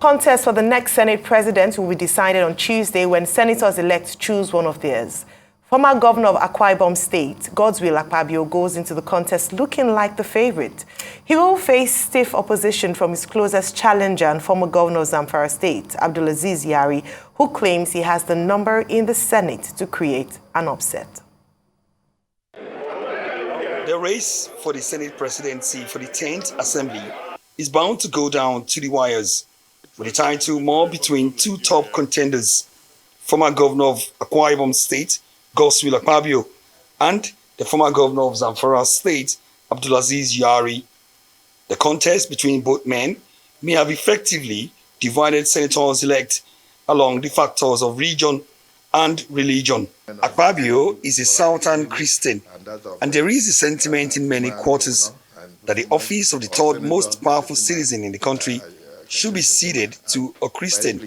Contest for the next Senate president will be decided on Tuesday when senators-elect choose one of theirs. Former governor of Opeyemi State, Godswill Akpabio, goes into the contest looking like the favorite. He will face stiff opposition from his closest challenger and former governor of Zamfara State, Abdulaziz Yari, who claims he has the number in the Senate to create an upset. The race for the Senate presidency for the 10th Assembly is bound to go down to the wires, with the title more between two top contenders, former governor of Opeyemi State, Godswill Akpabio, and the former governor of Zamfara State, Abdulaziz Yari. The contest between both men may have effectively divided senators-elect along the factors of region and religion. Akpabio is a Southern Christian, and there is a sentiment in many quarters that the office of the third most powerful citizen in the country should be ceded to a Christian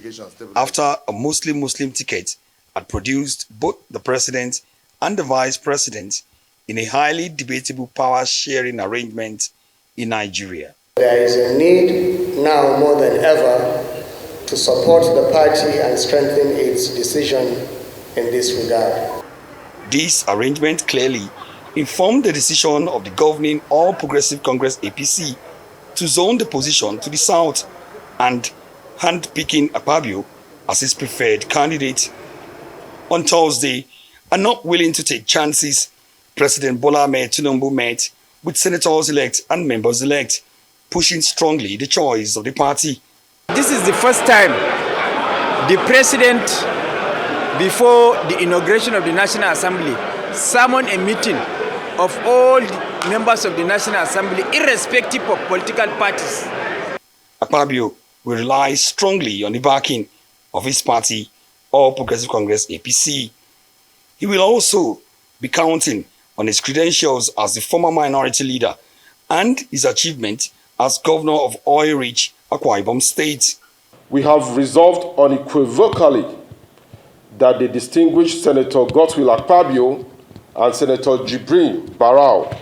after a Muslim ticket had produced both the president and the vice president in a highly debatable power-sharing arrangement in Nigeria. There is a need now more than ever to support the party and strengthen its decision in this regard. This arrangement clearly informed the decision of the governing All Progressive Congress APC to zone the position to the south and hand-picking Akpabio as his preferred candidate. On Thursday, and not willing to take chances, President Bola Ahmed Tinubu met with senators-elect and members-elect, pushing strongly the choice of the party. This is the first time the president, before the inauguration of the National Assembly, summoned a meeting of all the members of the National Assembly, irrespective of political parties. Akpabio will rely strongly on the backing of his party, All Progressive Congress APC. He will also be counting on his credentials as the former minority leader and his achievement as governor of oil-rich Opeyemi State. We have resolved unequivocally that the distinguished Senator Godswill Akpabio and Senator Jibrin Barau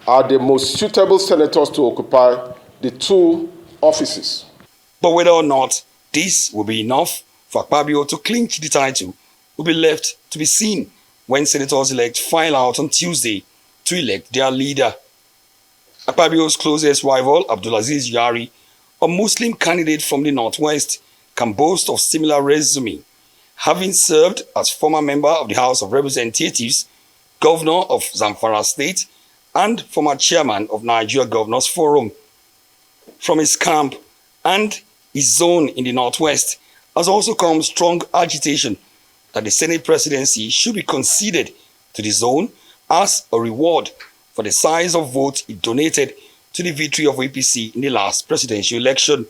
are the most suitable senators to occupy the two offices. But whether or not this will be enough for Akpabio to clinch the title will be left to be seen when senators-elect file out on Tuesday to elect their leader. Akpabio's closest rival, Abdulaziz Yari, a Muslim candidate from the Northwest, can boast of similar resume, having served as former member of the House of Representatives, governor of Zamfara State, and former chairman of Nigeria Governors Forum. From his camp and his zone in the Northwest has also come strong agitation that the Senate presidency should be conceded to the zone as a reward for the size of votes it donated to the victory of APC in the last presidential election.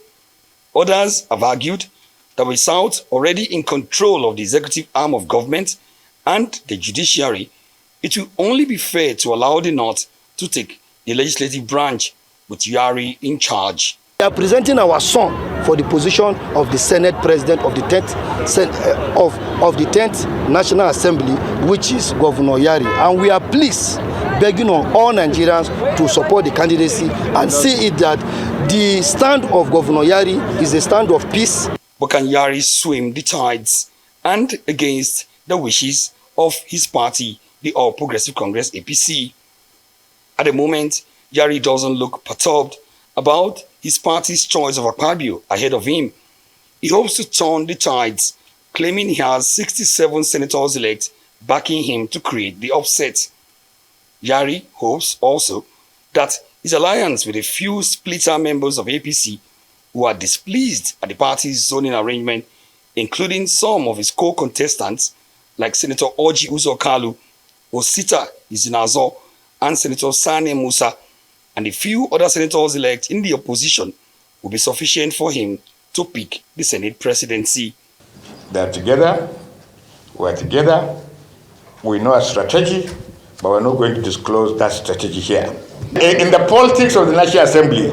Others have argued that with South already in control of the executive arm of government and the judiciary, it will only be fair to allow the North to take the legislative branch with Yari in charge. We are presenting our son for the position of the Senate President of the 10th National Assembly, which is Governor Yari. And we are pleased, begging on all Nigerians to support the candidacy and see it that the stand of Governor Yari is a stand of peace. But can Yari swim the tides and against the wishes of his party, the All Progressive Congress APC? At the moment, Yari doesn't look perturbed about his party's choice of Akpabio ahead of him. He hopes to turn the tides, claiming he has 67 senators-elect backing him to create the upset. Yari hopes also that his alliance with a few splitter members of APC who are displeased at the party's zoning arrangement, including some of his co-contestants like Senator Orji Uzor Kalu, Osita Izinazo, and Senator Sani Musa, and a few other senators-elect in the opposition will be sufficient for him to pick the Senate presidency. They're together, we're together, we know a strategy, but we're not going to disclose that strategy here. In the politics of the National Assembly,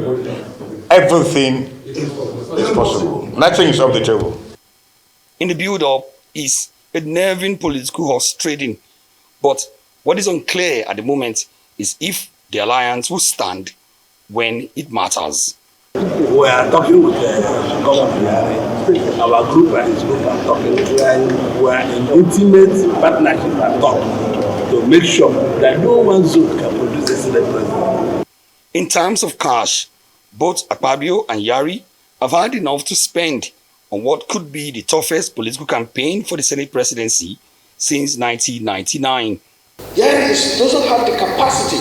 everything is possible. Nothing is off the table. In the build-up is a nerving political horse trading, but what is unclear at the moment is if the alliance will stand when it matters. We are talking with Governor Yari. Our group and his group are talking. We are in intimate partnership and talk to make sure that no one zone can produce a Senate president. In terms of cash, both Akpabio and Yari have had enough to spend on what could be the toughest political campaign for the Senate presidency since 1999. Yari doesn't have the capacity.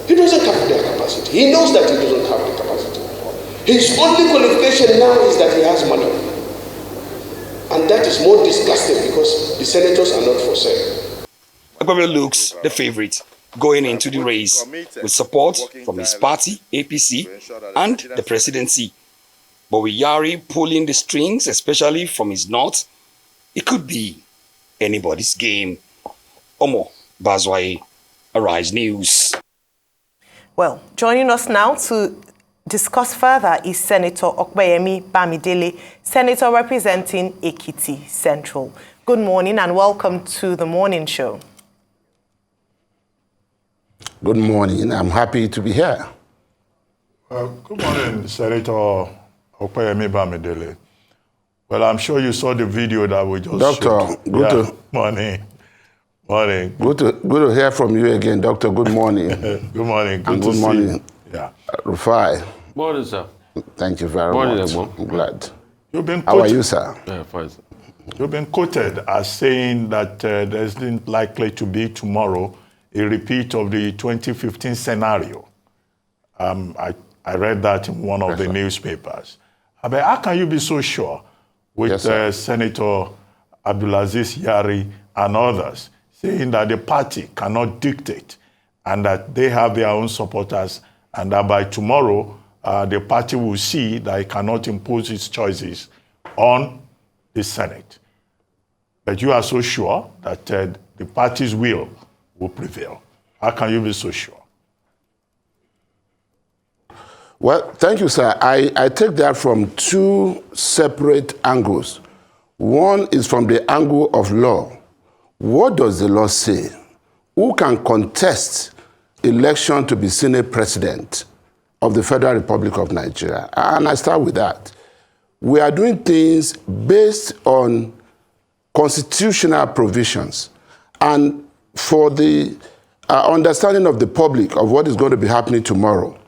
He doesn't have the capacity. He knows that he doesn't have the capacity. His only qualification now is that he has money. And that is more disgusting because the senators are not for sale. Akpabio looks the favorite going into the race with support from his party, APC, and the presidency. But with Yari pulling the strings, especially from his north, it could be anybody's game. Omo Bazwaye, Arise News. Well, joining us now to discuss further is Senator Opeyemi Bamidele, Senator representing Ekiti Central. Good morning and welcome to the morning show. Good morning. I'm happy to be here. Good morning, Senator Opeyemi Bamidele. Well, I'm sure you saw the video that we just showed. Doctor, morning. Morning. Good to hear from you again, Doctor. Good morning. Good morning. Good morning. Yeah. Rufai. Morning, sir. Thank you very much. I'm glad. How are you, sir? Yeah, fine, sir. You've been quoted as saying that there isn't likely to be tomorrow a repeat of the 2015 scenario. I read that in one of the newspapers. But how can you be so sure with Senator Abdulaziz Yari and others saying that the party cannot dictate and that they have their own supporters and that by tomorrow the party will see that it cannot impose its choices on the Senate? But you are so sure that the party's will prevail. How can you be so sure? Well, thank you, sir. I take that from two separate angles. One is from the angle of law. What does the law say? Who can contest election to be Senate President of the Federal Republic of Nigeria? And I start with that. We are doing things based on constitutional provisions. And for the understanding of the public of what is going to be happening tomorrow,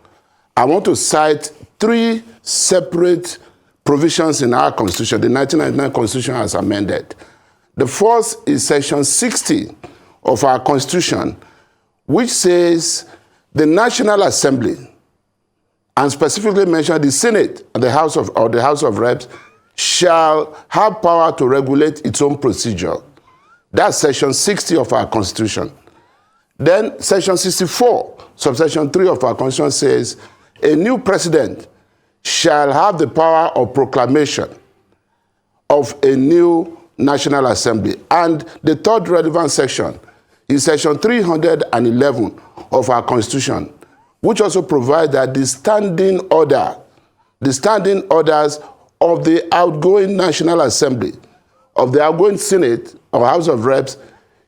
I want to cite three separate provisions in our Constitution, the 1999 Constitution as amended. The first is Section 60 of our Constitution, which says the National Assembly, and specifically mention the Senate and the House of Reps, shall have power to regulate its own procedure. That's Section 60 of our Constitution. Then Section 64, subsection 3 of our Constitution says, a new president shall have the power of proclamation of a new National Assembly. And the third relevant section is Section 311 of our Constitution, which also provides that the standing orders of the outgoing National Assembly, of the outgoing Senate or House of Reps,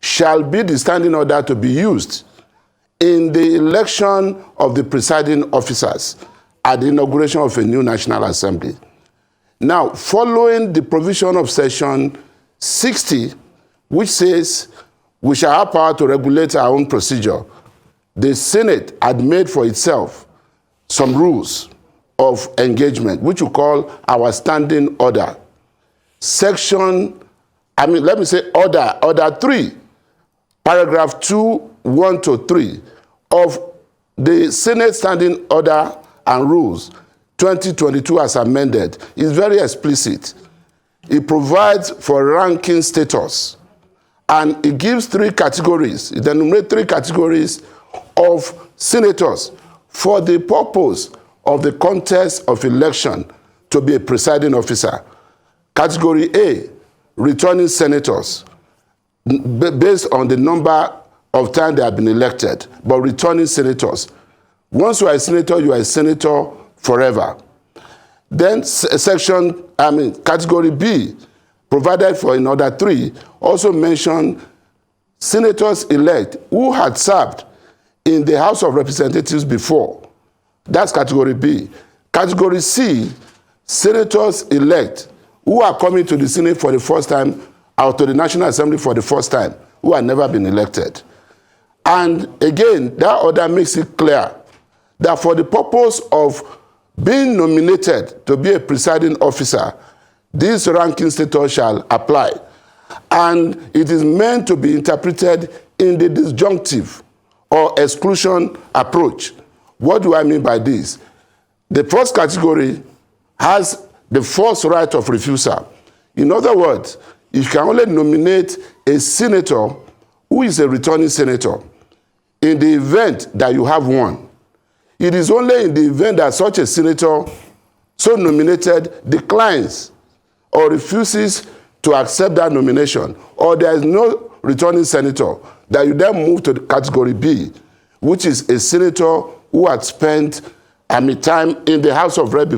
shall be the standing order to be used in the election of the presiding officers at the inauguration of a new National Assembly. Now, following the provision of Section 60, which says we shall have power to regulate our own procedure, the Senate had made for itself some rules of engagement, which we call our standing order. Order 3, paragraph 2, 1 to 3 of the Senate Standing Order and Rules 2022 as amended is very explicit. It provides for ranking status, and it gives three categories. It enumerates three categories of senators for the purpose of the contest of election to be a presiding officer. Category A, returning senators, based on the number of times they have been elected, but returning senators. Once you are a senator forever. Then category B, provided for in order 3, also mention senators elect who had served in the House of Representatives before That's category B. Category C, senators-elect who are coming to the Senate for the first time, or to the National Assembly for the first time, who have never been elected. And again, that order makes it clear that for the purpose of being nominated to be a presiding officer, this ranking status shall apply. And it is meant to be interpreted in the disjunctive or exclusion approach. What do I mean by this? The first category has the first right of refusal. In other words, you can only nominate a senator who is a returning senator in the event that you have one. It is only in the event that such a senator so nominated declines or refuses to accept that nomination, or there is no returning senator, that you then move to the category B, which is a senator who had spent time in the House of Reps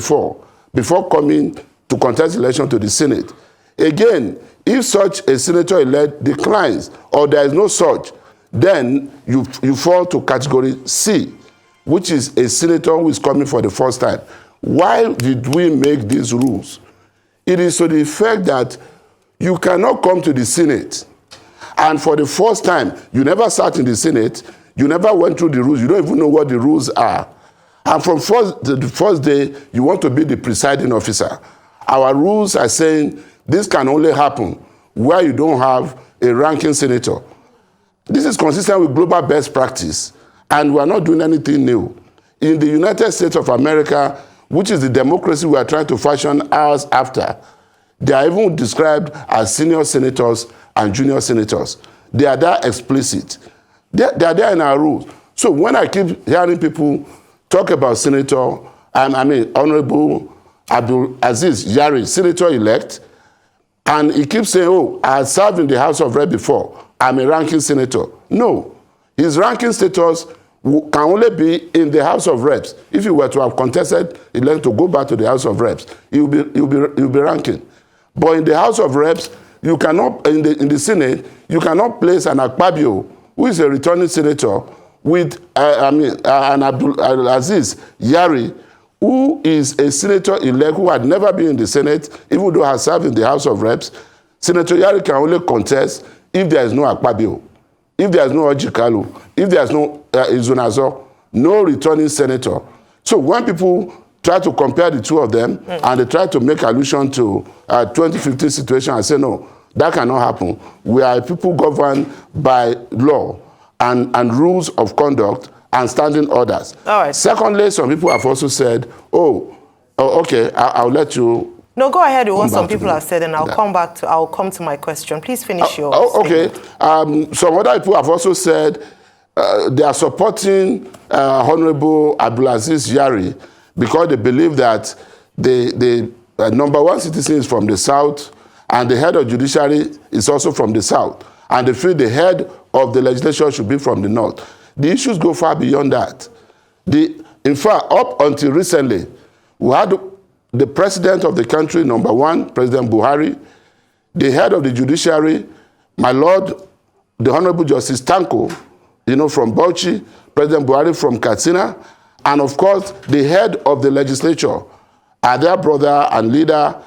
before coming to contest election to the Senate. Again, if such a senator-elect declines or there is no such, then you fall to category C, which is a senator who is coming for the first time. Why did we make these rules? It is to the effect that you cannot come to the Senate and for the first time, you never sat in the Senate, you never went through the rules, you don't even know what the rules are. And from the first day, you want to be the presiding officer. Our rules are saying this can only happen where you don't have a ranking senator. This is consistent with global best practice, and we are not doing anything new. In the United States of America, which is the democracy we are trying to fashion ours after, they are even described as senior senators and junior senators. They are that explicit. They are there in our rules. So when I keep hearing people talk about Senator, Honorable Abdul Aziz Yari, senator-elect, and he keeps saying, oh, I served in the House of Reps before, I'm a ranking senator. No, his ranking status can only be in the House of Reps. If he were to have contested election to go back to the House of Reps, he'll be ranking. But in the House of Reps, you cannot, in the Senate, you cannot place an Akpabio, who is a returning senator, with an Abdul Aziz Yari, who is a senator-elect who had never been in the Senate, even though has served in the House of Reps. Senator Yari can only contest if there is no Akpabio, if there is no Ojikalu, if there is no Izunazo, no returning senator. So when people try to compare the two of them, and they try to make allusion to 2015 situation, I say, no, that cannot happen. We are people governed by law and rules of conduct and standing orders. All right. Secondly, some people have also said, okay, I'll let you. No, go ahead with what some people have said, and I'll come to my question. Please finish your okay. Some other people have also said they are supporting Honorable Abdulaziz Yari because they believe that the number one citizen is from the South, and the head of judiciary is also from the South, and they feel the head of the legislature should be from the North. The issues go far beyond that. In fact, up until recently, we had the president of the country, number one, President Buhari, the head of the judiciary, my lord, the Honorable Justice Tanko, from Bauchi, President Buhari from Katsina, and of course, the head of the legislature, their brother and leader,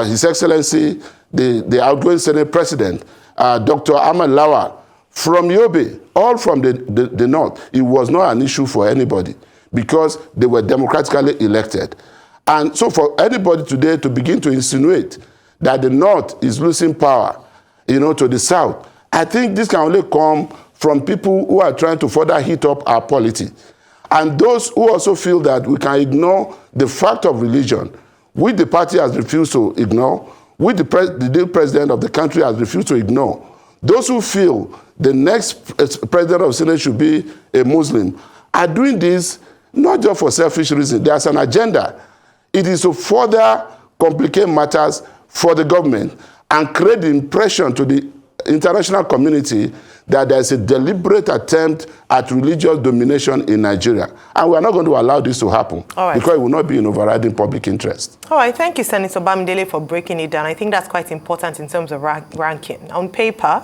His Excellency, the outgoing Senate President, Dr. Ahmed Lawal, from Yobe, all from the North. It was not an issue for anybody because they were democratically elected. And so for anybody today to begin to insinuate that the North is losing power, to the South, I think this can only come from people who are trying to further heat up our polity. And those who also feel that we can ignore the fact of religion, which the party has refused to ignore, which the new president of the country has refused to ignore. Those who feel the next president of the Senate should be a Muslim are doing this not just for selfish reasons. There's an agenda. It is to further complicate matters for the government and create the impression to the international community that there's a deliberate attempt at religious domination in Nigeria. And we're not going to allow this to happen because it will not be in overriding public interest. All right, thank you, Senator Bamidele, for breaking it down. I think that's quite important in terms of ranking. On paper,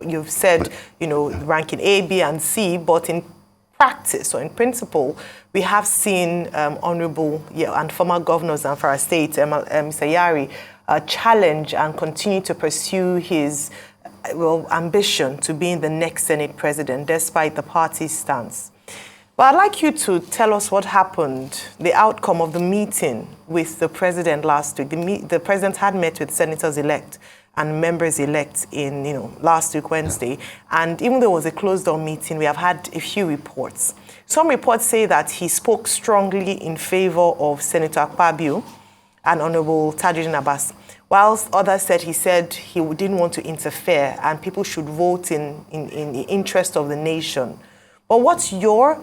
you've said, ranking A, B, and C, but in practice or in principle, we have seen Honorable and former governor of Zamfara State, Mr. Yari, challenge and continue to pursue his ambition to being the next Senate president, despite the party's stance. But I'd like you to tell us what happened, the outcome of the meeting with the president last week. The president had met with senators-elect and members-elect in, last week, Wednesday. And even though it was a closed-door meeting, we have had a few reports. Some reports say that he spoke strongly in favor of Senator Akpabio and Honorable Tajuddin Abbas, whilst others said he didn't want to interfere and people should vote in the interest of the nation. But what's your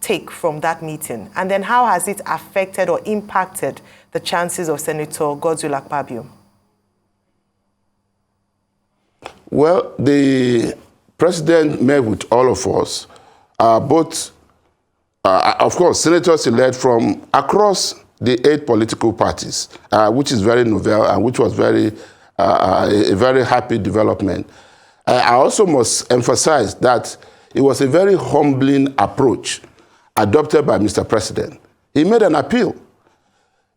take from that meeting? And then how has it affected or impacted the chances of Senator Godswill Akpabio? Well, the president met with all of us, both, of course, senators-elect from across the 8 political parties, which is very novel and which was a very happy development. I also must emphasize that it was a very humbling approach adopted by Mr. President. He made an appeal.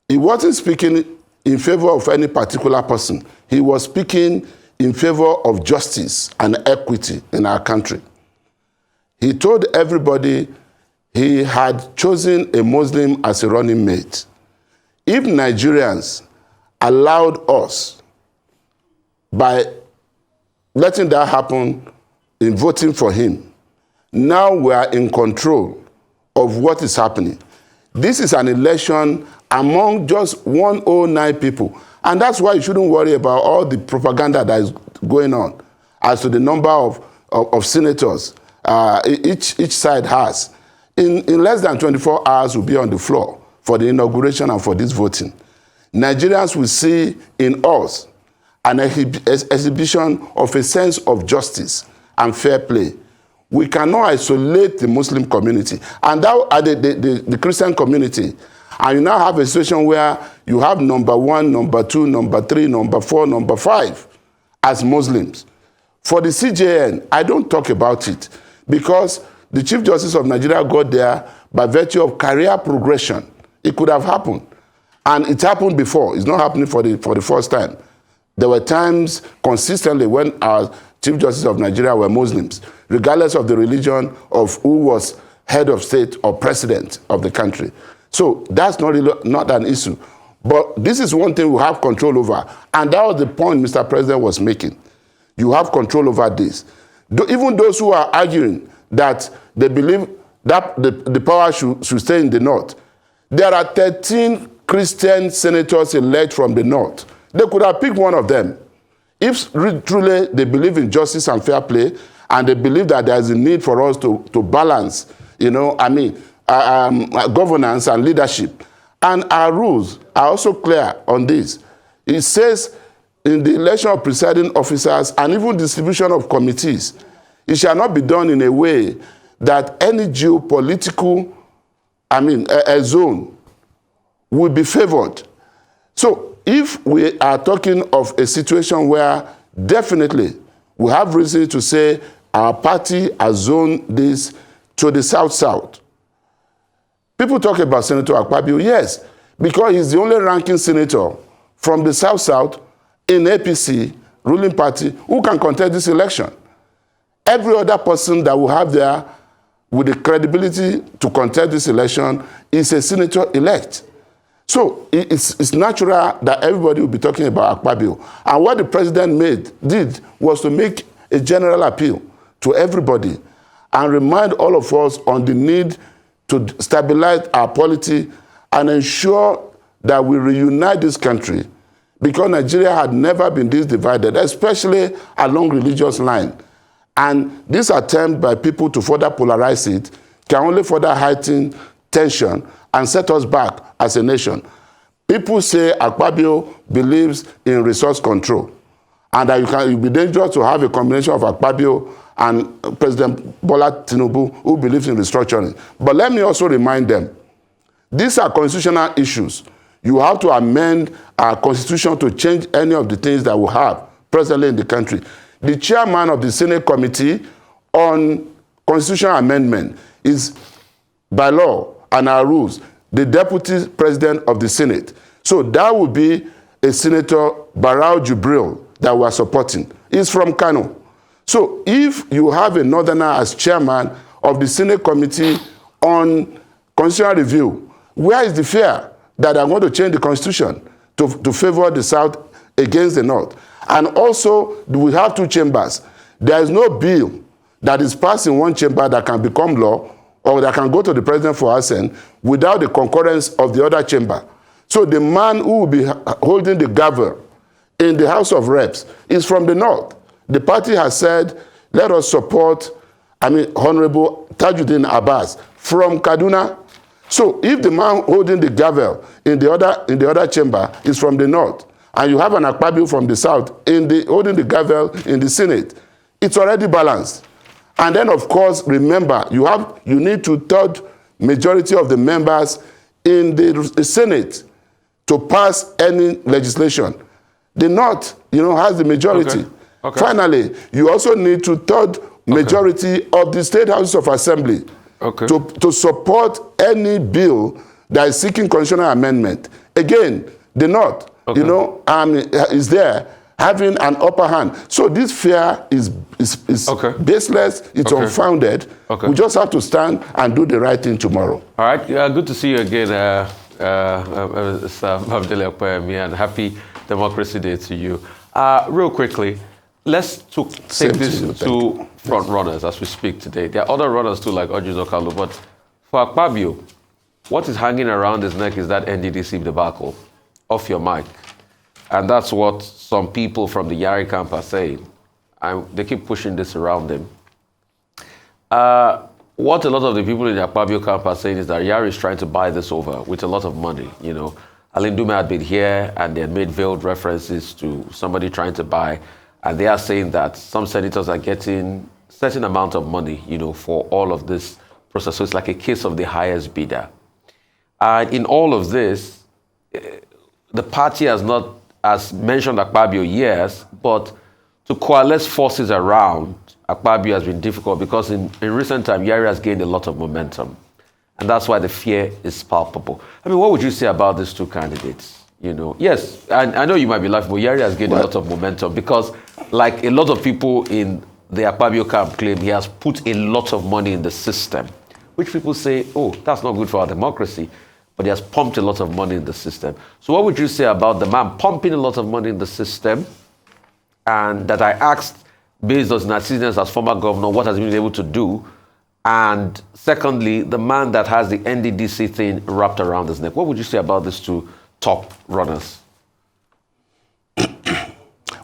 He wasn't speaking in favor of any particular person. He was speaking in favor of justice and equity in our country. He told everybody he had chosen a Muslim as a running mate. If Nigerians allowed us, by letting that happen in voting for him, now we are in control of what is happening. This is an election among just 109 people. And that's why you shouldn't worry about all the propaganda that is going on as to the number of senators each side has. In less than 24 hours, we'll be on the floor for the inauguration and for this voting. Nigerians will see in us an exhibition of a sense of justice and fair play. We cannot isolate the Muslim community and the Christian community. And you now have a situation where you have number 1, number 2, number 3, number 4, number 5 as Muslims. For the CJN, I don't talk about it because the Chief Justice of Nigeria got there by virtue of career progression. It could have happened. And it happened before. It's not happening for the first time. There were times consistently when our Chief Justice of Nigeria were Muslims, regardless of the religion of who was head of state or president of the country. So that's not an issue. But this is one thing we have control over. And that was the point Mr. President was making. You have control over this. Even those who are arguing that they believe that the power should stay in the north, there are 13 Christian senators elect from the north. They could have picked one of them. If truly they believe in justice and fair play, and they believe that there is a need for us to balance, governance and leadership. And our rules are also clear on this. It says in the election of presiding officers and even distribution of committees, it shall not be done in a way that any geopolitical, a zone will be favored. So if we are talking of a situation where definitely we have reason to say our party has zoned this to the south-south. People talk about Senator Akpabio, yes, because he's the only ranking senator from the south-south in APC, ruling party, who can contest this election. Every other person that we have there with the credibility to contest this election is a senator-elect. So it's natural that everybody will be talking about Akpabio. And what the president did was to make a general appeal to everybody and remind all of us on the need to stabilize our polity and ensure that we reunite this country, because Nigeria had never been this divided, especially along religious lines. And this attempt by people to further polarize it can only further heighten tension and set us back as a nation. People say Akpabio believes in resource control, and that it will be dangerous to have a combination of Akpabio and President Bola Tinubu, who believes in restructuring. But let me also remind them, these are constitutional issues. You have to amend our constitution to change any of the things that we have presently in the country. The chairman of the Senate Committee on constitutional amendment is, by law and our rules, the deputy president of the Senate. So that would be a Senator Barau Jibril that we are supporting. He's from Kano. So if you have a northerner as chairman of the Senate Committee on Constitutional Review, where is the fear that they are going to change the Constitution to favor the South against the North? And also, we have two chambers. There is no bill that is passed in one chamber that can become law or that can go to the president for assent without the concurrence of the other chamber. So the man who will be holding the gavel in the House of Reps is from the North. The party has said, let us support, Honorable Tajuddin Abbas from Kaduna. So if the man holding the gavel in the other chamber is from the North, and you have an Akpabio from the South holding the gavel in the Senate, it's already balanced. And then, of course, remember, you need two-thirds majority of the members in the Senate to pass any legislation. The North, has the majority. Okay. Finally, you also need two-thirds majority of the State Houses of Assembly to support any bill that is seeking constitutional amendment. Again, the North, is there having an upper hand. So this fear is baseless, it's unfounded. We just have to stand and do the right thing tomorrow. All right, good to see you again, Bamidele Opeyemi, and happy Democracy Day to you. Real quickly, let's take this to front runners as we speak today. There are other runners too, like Orji Okalu, but for Akpabio, what is hanging around his neck is that NDDC debacle. Off your mic. And that's what some people from the Yari camp are saying. And they keep pushing this around them. What a lot of the people in the Akpabio camp are saying is that Yari is trying to buy this over with a lot of money. Alain Dume had been here and they had made veiled references to somebody trying to buy. And they are saying that some senators are getting a certain amount of money, for all of this process. So it's like a case of the highest bidder. And in all of this, the party has not, as mentioned Akpabio, yes, but to coalesce forces around Akpabio has been difficult because in recent time, Yari has gained a lot of momentum. And that's why the fear is palpable. What would you say about these two candidates? Yes, and I know you might be laughing, but Yari has gained a lot of momentum because, like a lot of people in the Akpabio camp claim, he has put a lot of money in the system, which people say, oh, that's not good for our democracy. But he has pumped a lot of money in the system. So what would you say about the man pumping a lot of money in the system? And that I asked, based on his antecedents as former governor, what has he been able to do? And secondly, the man that has the NDDC thing wrapped around his neck. What would you say about these two top runners?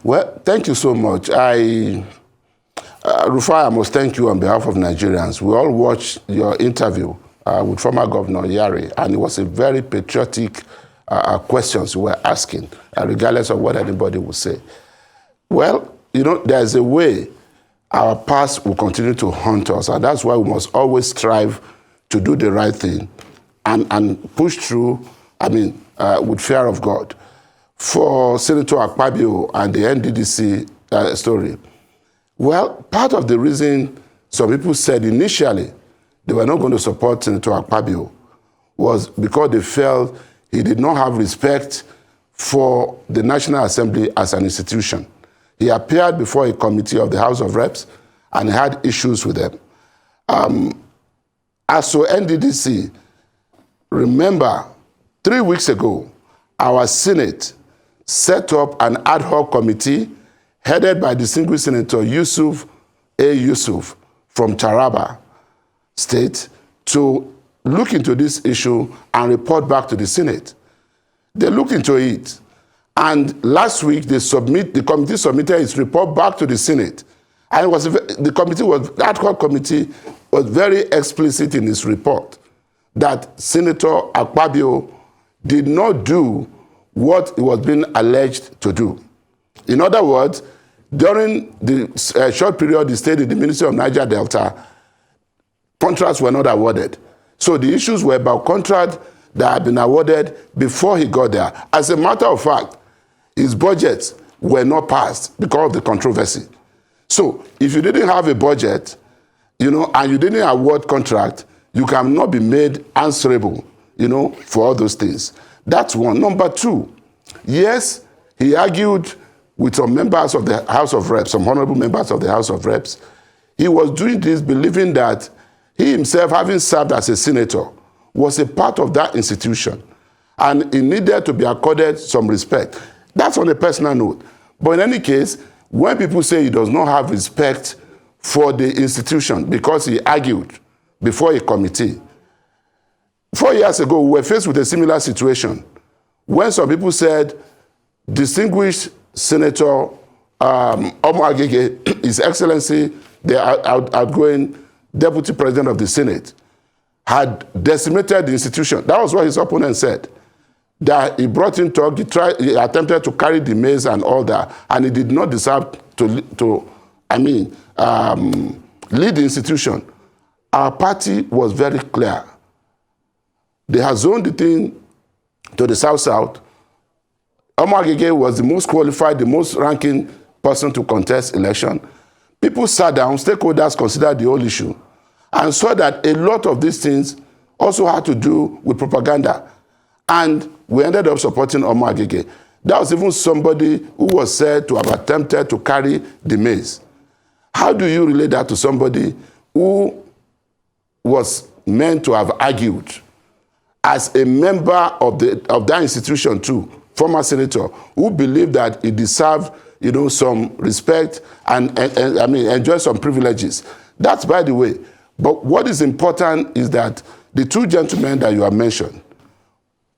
Well, thank you so much. Rufai, I must thank you on behalf of Nigerians. We all watched your interview with former Governor Yari, and it was a very patriotic questions we were asking, regardless of what anybody would say. Well, there's a way our past will continue to haunt us, and that's why we must always strive to do the right thing and push through, with fear of God. For Senator Akpabio and the NDDC story, well, part of the reason some people said initially they were not going to support Senator Akpabio was because they felt he did not have respect for the National Assembly as an institution. He appeared before a committee of the House of Reps and had issues with them. As for NDDC, remember, 3 weeks ago, our Senate set up an ad hoc committee headed by distinguished Senator Yusuf from Taraba State to look into this issue and report back to the Senate. They looked into it, and last week the committee submitted its report back to the Senate. And the ad hoc committee was very explicit in its report that Senator Akpabio did not do what he was being alleged to do. In other words, during the short period he stayed in the Ministry of Niger Delta, contracts were not awarded. So the issues were about contracts that had been awarded before he got there. As a matter of fact, his budgets were not passed because of the controversy. So if you didn't have a budget, and you didn't award contract, you cannot be made answerable, for all those things. That's one. Number two, yes, he argued with some members of the House of Reps, some honorable members of the House of Reps. He was doing this believing that he himself, having served as a senator, was a part of that institution, and he needed to be accorded some respect. That's on a personal note. But in any case, when people say he does not have respect for the institution because he argued before a committee, 4 years ago, we were faced with a similar situation when some people said, distinguished Senator Agege, His Excellency, the outgoing Deputy President of the Senate, had decimated the institution. That was what his opponent said. That he brought in talk, he attempted to carry the maize and all that, and he did not deserve to lead the institution. Our party was very clear. They had zoned the thing to the South-South. Agege was the most qualified, the most ranking person to contest election. People sat down, stakeholders considered the whole issue, and saw that a lot of these things also had to do with propaganda. And we ended up supporting Agege. That was even somebody who was said to have attempted to carry the maize. How do you relate that to somebody who was meant to have argued as a member of that institution too, former senator, who believed that he deserved, some respect and enjoy some privileges? That's by the way. But what is important is that the two gentlemen that you have mentioned,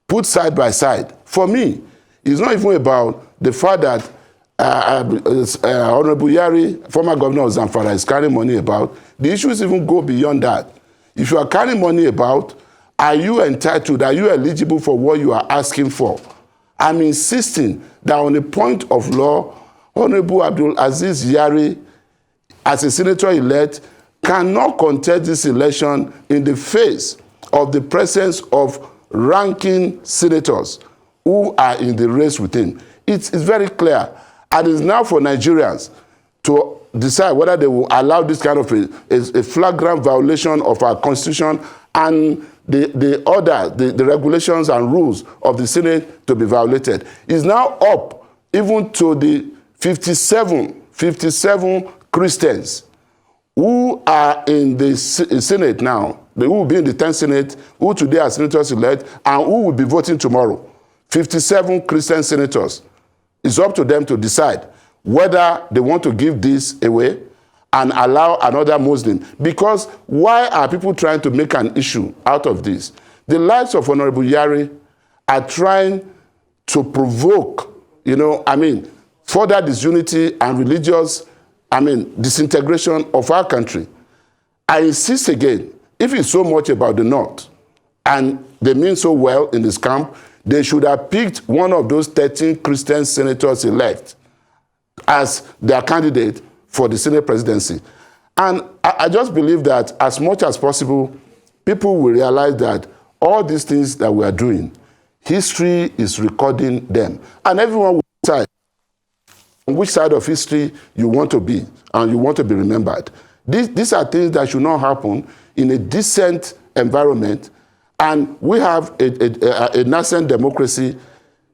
put side by side, for me, it's not even about the fact that Honorable Yari, former governor of Zamfara, is carrying money about. The issues even go beyond that. If you are carrying money about, are you entitled, are you eligible for what you are asking for? I'm insisting that on a point of law, Honorable Abdul Aziz Yari, as a senator-elect, cannot contest this election in the face of the presence of ranking senators who are in the race with him. It's very clear. And it's now for Nigerians to decide whether they will allow this kind of a flagrant violation of our constitution and the order, the regulations and rules of the Senate to be violated. It's now up even to the 57 Christians who are in the Senate now, who will be in the 10th Senate, who today are senators-elect, and who will be voting tomorrow. 57 Christian senators. It's up to them to decide whether they want to give this away and allow another Muslim. Because why are people trying to make an issue out of this? The likes of Honorable Yari are trying to provoke, further disunity and religious, disintegration of our country. I insist again, if it's so much about the North, and they mean so well in this camp, they should have picked one of those 13 Christian senators elect as their candidate for the Senate presidency. And I just believe that as much as possible, people will realize that all these things that we are doing, history is recording them. And everyone will decide on which side of history you want to be and you want to be remembered. These are things that should not happen in a decent environment. And we have a nascent democracy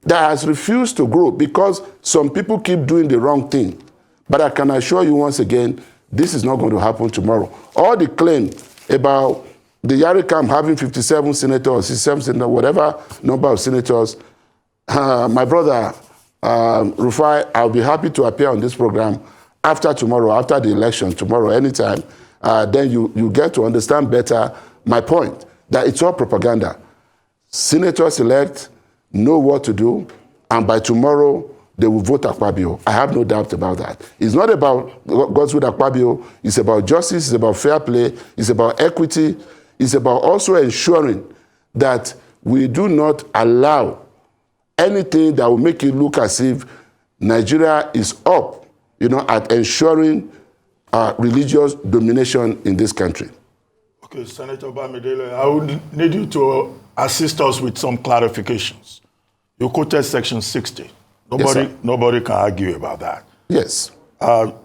that has refused to grow because some people keep doing the wrong thing. But I can assure you once again, this is not going to happen tomorrow. All the claim about the Yari camp having 57 senators, 67 senators, whatever number of senators, my brother Rufai, I'll be happy to appear on this program after tomorrow, after the election, tomorrow, anytime. Then you get to understand better my point, that it's all propaganda. Senators elect know what to do, and by tomorrow, they will vote Akpabio. I have no doubt about that. It's not about God's will Akpabio. It's about justice. It's about fair play. It's about equity. It's about also ensuring that we do not allow anything that will make it look as if Nigeria is up, at ensuring religious domination in this country. Okay, Senator Bamidele, I would need you to assist us with some clarifications. You quoted Section 60. Nobody can argue about that. Yes.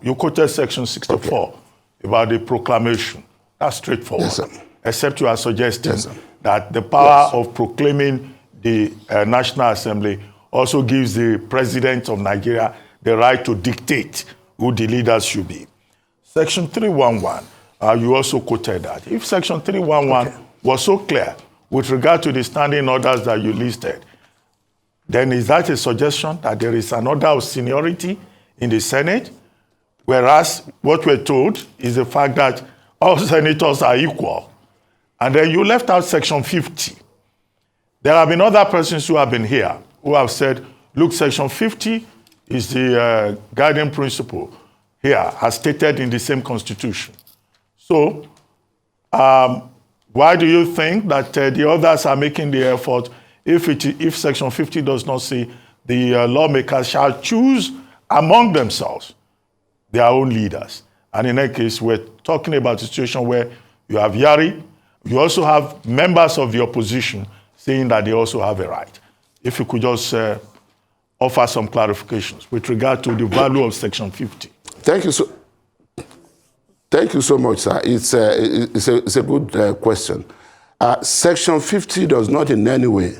You quoted Section 64 about the proclamation That's straightforward. Yes, sir. Except you are suggesting Yes, sir. that the power of proclaiming the National Assembly also gives the President of Nigeria the right to dictate who the leaders should be. Section 311, you also quoted that. If Section 311 was so clear with regard to the standing orders that you listed, then is that a suggestion that there is an order of seniority in the Senate? Whereas what we're told is the fact that all senators are equal. And then you left out Section 50. There have been other persons who have been here who have said, look, Section 50 is the guiding principle here, as stated in the same Constitution. So, why do you think that the others are making the effort if Section 50 does not say the lawmakers shall choose among themselves their own leaders? And in that case, we're talking about a situation where you have Yari, you also have members of the opposition saying that they also have a right. If you could just offer some clarifications with regard to the value of Section 50. Thank you so much, sir. It's a good question. Section 50 does not in any way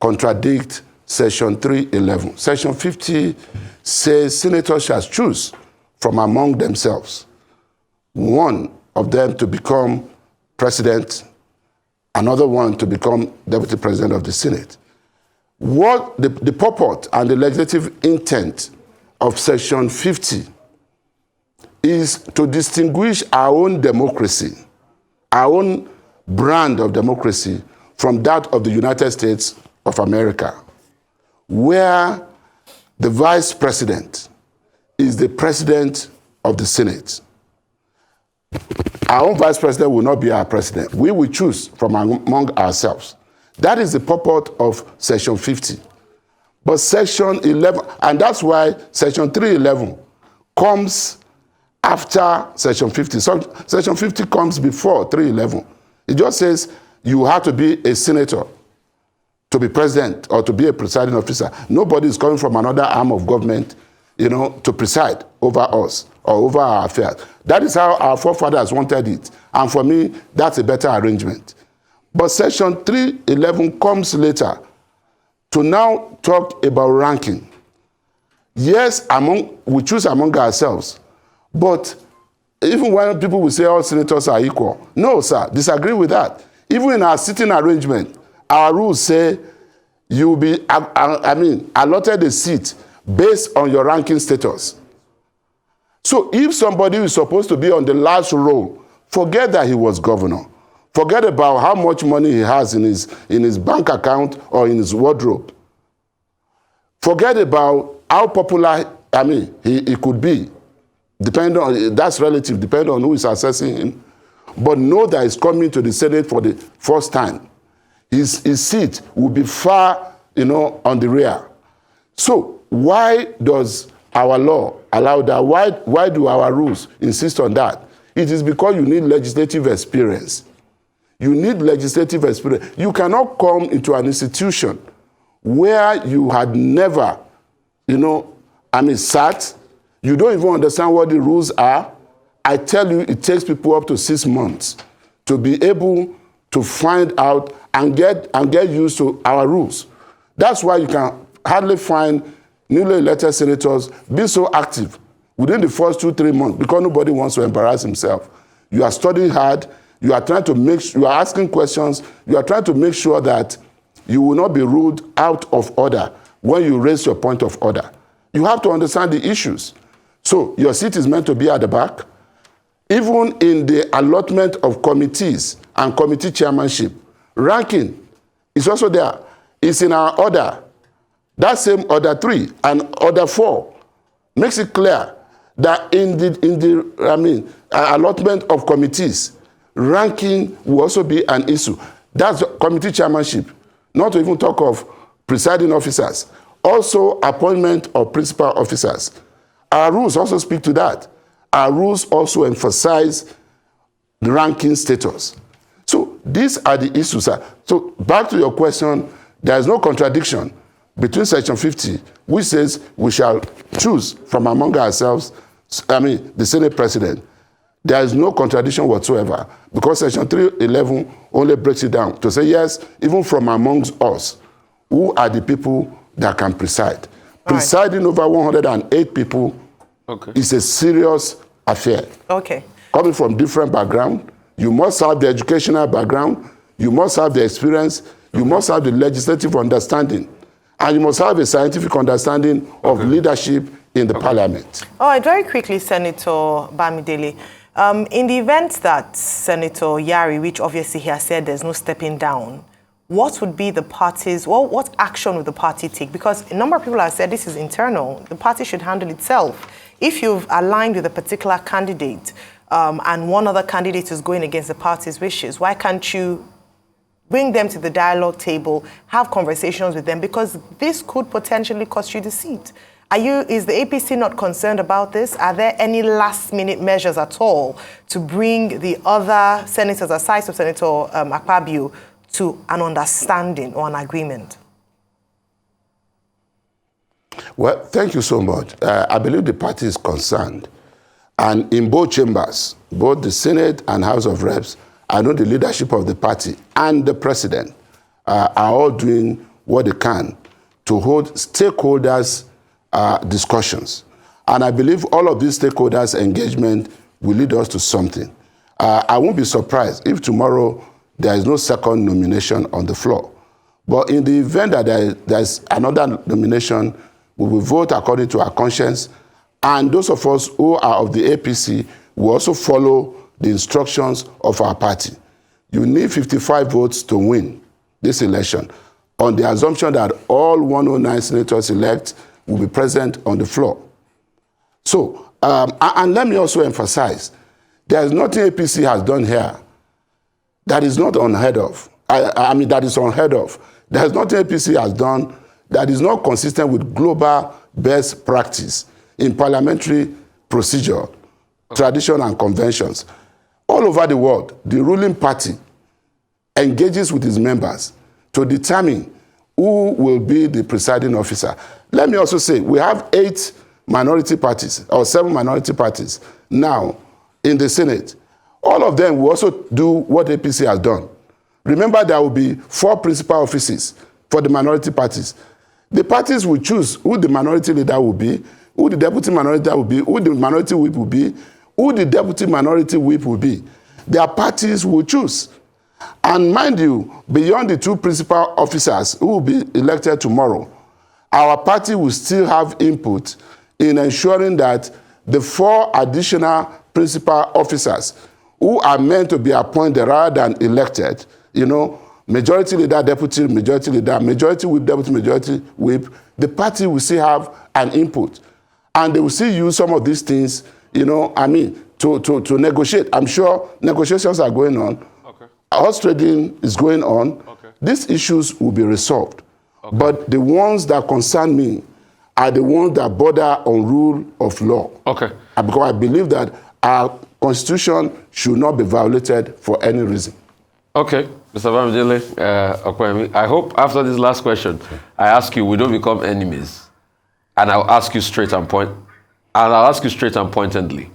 contradict Section 311. Section 50 says senators shall choose from among themselves one of them to become president, another one to become deputy president of the Senate. What the purport and the legislative intent of Section 50 is to distinguish our own democracy, our own brand of democracy, from that of the United States of America, where the vice president is the president of the Senate. Our own vice president will not be our president. We will choose from among ourselves. That is the purport of Section 50. But Section 11, and that's why Section 311 comes after Section 50. So Section 50 comes before 311. It just says you have to be a senator to be president or to be a presiding officer. Nobody is coming from another arm of government, to preside over us or over our affairs. That is how our forefathers wanted it. And for me, that's a better arrangement. But Section 311 comes later to now talk about ranking. Yes, we choose among ourselves, but even when people will say all senators are equal, no, sir, disagree with that. Even in our sitting arrangement, our rules say you will be, allotted a seat based on your ranking status. So if somebody is supposed to be on the last row, forget that he was governor. Forget about how much money he has in his bank account or in his wardrobe. Forget about how popular, he could be. That's relative, depending on who is assessing him. But know that he's coming to the Senate for the first time. His seat will be far, on the rear. So why does our law allow that? Why do our rules insist on that? It is because you need legislative experience. You need legislative experience. You cannot come into an institution where you had never, sat. You don't even understand what the rules are. I tell you, it takes people up to 6 months to be able to find out and get used to our rules. That's why you can hardly find newly elected senators be so active within the first 2-3 months because nobody wants to embarrass himself. You are studying hard. You are trying to you are asking questions. You are trying to make sure that you will not be ruled out of order when you raise your point of order. You have to understand the issues. So your seat is meant to be at the back. Even in the allotment of committees and committee chairmanship, ranking is also there. It's in our order. That same order 3 and order 4 makes it clear that in the allotment of committees, ranking will also be an issue. That's committee chairmanship, not to even talk of presiding officers. Also, appointment of principal officers. Our rules also speak to that. Our rules also emphasize the ranking status. So these are the issues. So back to your question, there is no contradiction between Section 50, which says we shall choose from among ourselves, the Senate President. There is no contradiction whatsoever, because Section 311 only breaks it down to say, yes, even from amongst us, who are the people that can preside? Presiding over 108 people is a serious affair. Okay. Coming from different background, you must have the educational background, you must have the experience, you must have the legislative understanding, and you must have a scientific understanding of leadership in the parliament. All right, very quickly, Senator Bamidele. In the event that Senator Yari, which obviously he has said there's no stepping down, what would be the party's, what action would the party take? Because a number of people have said this is internal. The party should handle itself. If you've aligned with a particular candidate and one other candidate is going against the party's wishes, why can't you bring them to the dialogue table, have conversations with them? Because this could potentially cost you the seat. Is the APC not concerned about this? Are there any last-minute measures at all to bring the other senators, aside from Senator Akpabio, to an understanding or an agreement? Well, thank you so much. I believe the party is concerned. And in both chambers, both the Senate and House of Reps, I know the leadership of the party and the president are all doing what they can to hold stakeholders' discussions. And I believe all of these stakeholders' engagement will lead us to something. I won't be surprised if tomorrow there is no second nomination on the floor. But in the event that there's another nomination, we will vote according to our conscience. And those of us who are of the APC will also follow the instructions of our party. You need 55 votes to win this election, on the assumption that all 109 senators elect will be present on the floor. So, and let me also emphasize, there is nothing APC has done here that is not unheard of. That is unheard of. There is nothing APC has done that is not consistent with global best practice in parliamentary procedure, tradition, and conventions. All over the world, the ruling party engages with its members to determine who will be the presiding officer. Let me also say, we have 8 minority parties, or 7 minority parties now in the Senate. All of them will also do what APC has done. Remember, there will be 4 principal offices for the minority parties. The parties will choose who the minority leader will be, who the deputy minority leader will be, who the minority whip will be, who the deputy minority whip will be. Their parties will choose. And mind you, beyond the 2 principal officers who will be elected tomorrow, our party will still have input in ensuring that the 4 additional principal officers who are meant to be appointed rather than elected, majority leader, deputy majority leader, majority whip, deputy majority whip, the party will still have an input. And they will still use some of these things, to negotiate. I'm sure negotiations are going on. Horse trading is going on. These issues will be resolved. But the ones that concern me are the ones that border on rule of law. Because I believe that our constitution should not be violated for any reason. Okay, Mr. Bamidele, Opeyemi, I hope after this last question, I ask you, we don't become enemies. And I'll ask you straight and pointedly.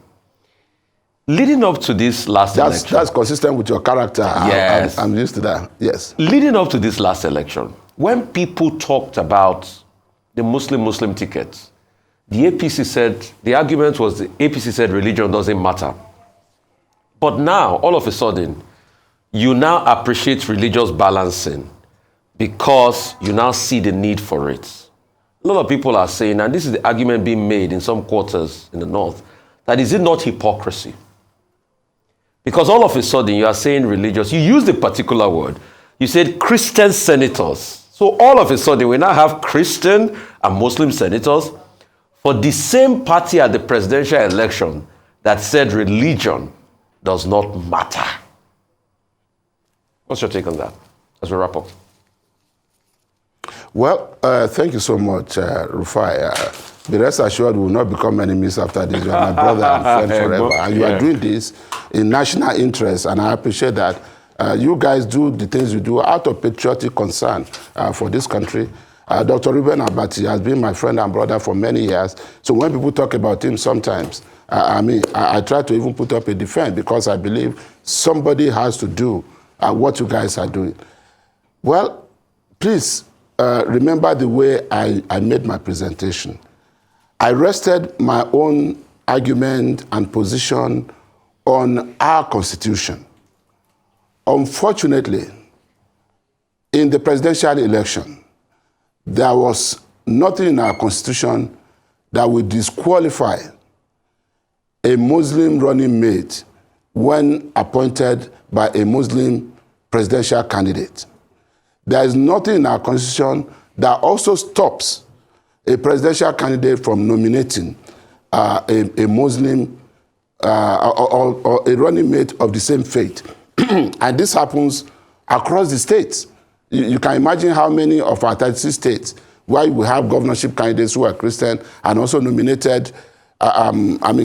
Leading up to this last election. That's consistent with your character. Yes. I'm used to that. Yes. Leading up to this last election, when people talked about the Muslim tickets, the APC said, the argument was the APC said religion doesn't matter. But now, all of a sudden, you now appreciate religious balancing because you now see the need for it. A lot of people are saying, and this is the argument being made in some quarters in the north, that is it not hypocrisy? Because all of a sudden you are saying religious, you used a particular word. You said Christian senators. So all of a sudden we now have Christian and Muslim senators for the same party at the presidential election that said religion does not matter. What's your take on that as we wrap up? Well, thank you so much, Rufai. Be rest assured we will not become enemies after this. You are my brother and friend forever. And you are doing this in national interest, and I appreciate that. You guys do the things you do out of patriotic concern for this country. Dr. Reuben Abati has been my friend and brother for many years. So when people talk about him sometimes, I try to even put up a defense because I believe somebody has to do what you guys are doing. Well, please remember the way I made my presentation. I rested my own argument and position on our Constitution. Unfortunately, in the presidential election, there was nothing in our Constitution that would disqualify a Muslim running mate when appointed by a Muslim presidential candidate. There is nothing in our Constitution that also stops a presidential candidate from nominating a Muslim or a running mate of the same faith. And this happens across the states. You can imagine how many of our 36 states where we have governorship candidates who are Christian and also nominated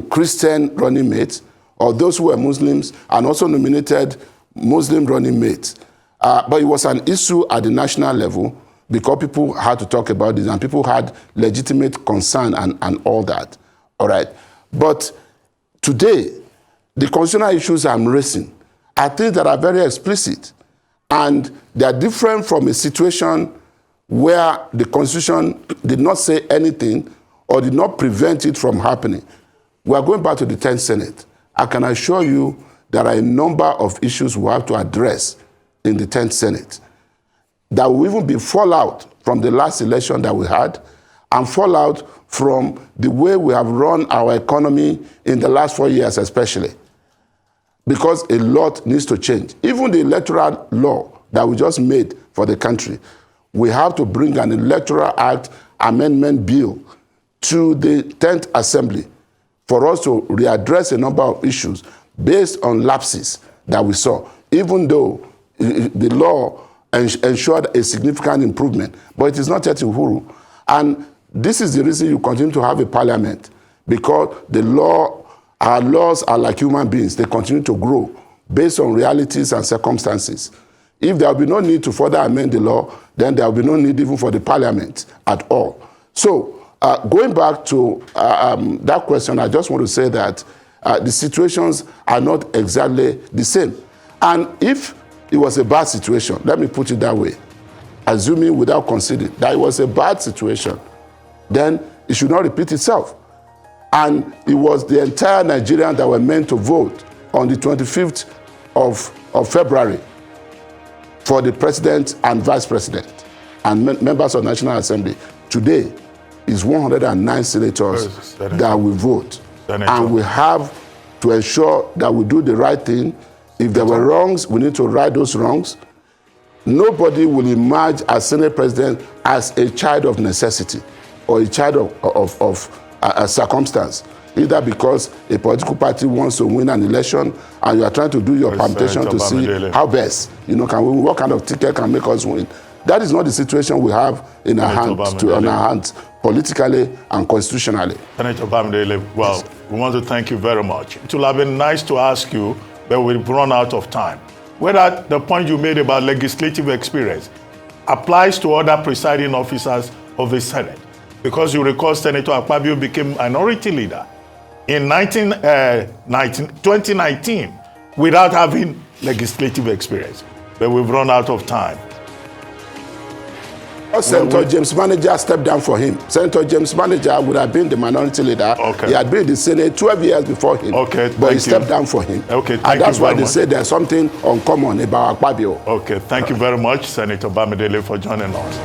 Christian running mates, or those who were Muslims and also nominated Muslim running mates. But it was an issue at the national level because people had to talk about this and people had legitimate concern and all that. All right. But today, the constitutional issues I'm raising are things that are very explicit. And they are different from a situation where the Constitution did not say anything or did not prevent it from happening. We are going back to the 10th Senate. I can assure you there are a number of issues we have to address in the 10th Senate. There will even be fallout from the last election that we had and fallout from the way we have run our economy in the last 4 years especially. Because a lot needs to change. Even the electoral law that we just made for the country, we have to bring an electoral act amendment bill to the 10th Assembly for us to readdress a number of issues based on lapses that we saw, even though the law ensured a significant improvement, but it is not yet in Uhuru. And this is the reason you continue to have a parliament, because our laws are like human beings. They continue to grow based on realities and circumstances. If there will be no need to further amend the law, then there will be no need even for the parliament at all. So going back to that question, I just want to say that the situations are not exactly the same. And if it was a bad situation, let me put it that way, assuming without considering that it was a bad situation, then it should not repeat itself. And it was the entire Nigerians that were meant to vote on the 25th of February for the president and vice president and members of the National Assembly. Today is 109 senators that will vote. And we have to ensure that we do the right thing. If there were wrongs, we need to right those wrongs. Nobody will emerge as Senate president as a child of necessity or a child of a circumstance, either because a political party wants to win an election and you are trying to do your permutation to see how best, what kind of ticket can make us win. That is not the situation we have in our hands, politically and constitutionally. Senator Bamidele, well, we want to thank you very much. It will have been nice to ask you, but we've run out of time, whether the point you made about legislative experience applies to other presiding officers of the Senate. Because you recall Senator Akpabio became minority leader in 2019 without having legislative experience. But we've run out of time. Senator James Manager stepped down for him. Senator James Manager would have been the minority leader. Okay. He had been in the Senate 12 years before him. Okay, but he stepped down for him. Okay, and that's why they say there's something uncommon about Akpabio. Okay, thank you very much, Senator Bamidele, for joining us.